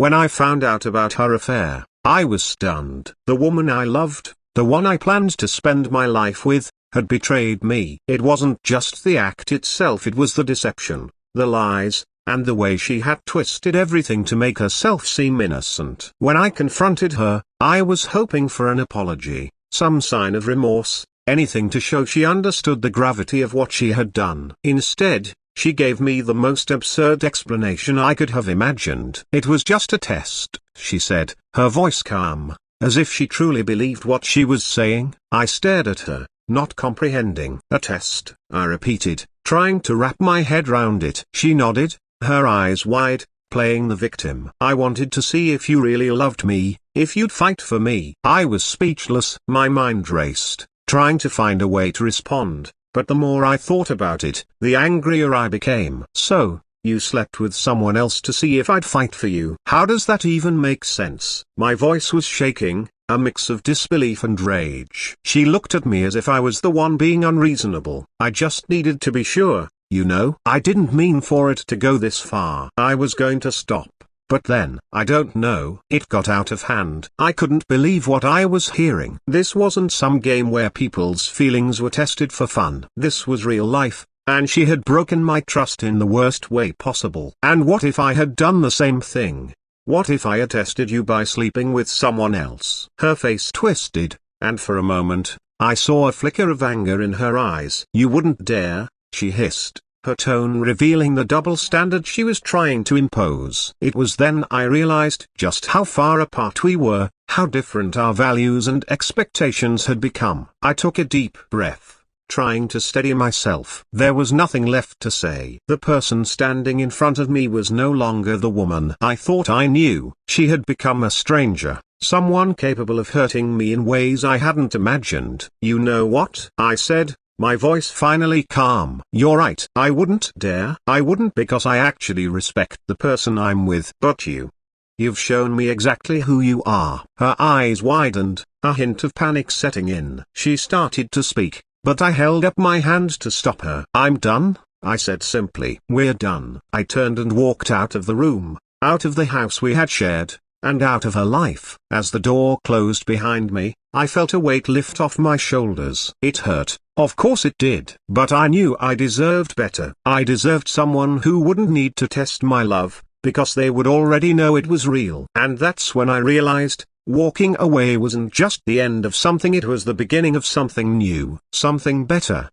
When I found out about her affair, I was stunned. The woman I loved, the one I planned to spend my life with, had betrayed me. It wasn't just the act itself, it was the deception, the lies, and the way she had twisted everything to make herself seem innocent. When I confronted her, I was hoping for an apology, some sign of remorse, anything to show she understood the gravity of what she had done. Instead, she gave me the most absurd explanation I could have imagined. It was just a test, she said, her voice calm, as if she truly believed what she was saying. I stared at her, not comprehending. A test, I repeated, trying to wrap my head round it. She nodded, her eyes wide, playing the victim. I wanted to see if you really loved me, if you'd fight for me. I was speechless. My mind raced, trying to find a way to respond, but the more I thought about it, the angrier I became. So, you slept with someone else to see if I'd fight for you? How does that even make sense? My voice was shaking, a mix of disbelief and rage. She looked at me as if I was the one being unreasonable. I just needed to be sure, you know. I didn't mean for it to go this far. I was going to stop, but then, I don't know, it got out of hand. I couldn't believe what I was hearing. This wasn't some game where people's feelings were tested for fun. This was real life, and she had broken my trust in the worst way possible. And what if I had done the same thing? What if I had tested you by sleeping with someone else? Her face twisted, and for a moment, I saw a flicker of anger in her eyes. You wouldn't dare, she hissed, her tone revealing the double standard she was trying to impose. It was then I realized just how far apart we were, how different our values and expectations had become. I took a deep breath, trying to steady myself. There was nothing left to say. The person standing in front of me was no longer the woman I thought I knew. She had become a stranger, someone capable of hurting me in ways I hadn't imagined. You know what? I said, my voice finally calm. You're right. I wouldn't dare. I wouldn't, because I actually respect the person I'm with. But you've shown me exactly who you are. Her eyes widened, a hint of panic setting in. She started to speak, but I held up my hand to stop her. I'm done, I said simply. We're done. I turned and walked out of the room, out of the house we had shared, and out of her life. As the door closed behind me, I felt a weight lift off my shoulders. It hurt, of course it did. But I knew I deserved better. I deserved someone who wouldn't need to test my love, because they would already know it was real. And that's when I realized, walking away wasn't just the end of something, it was the beginning of something new, something better.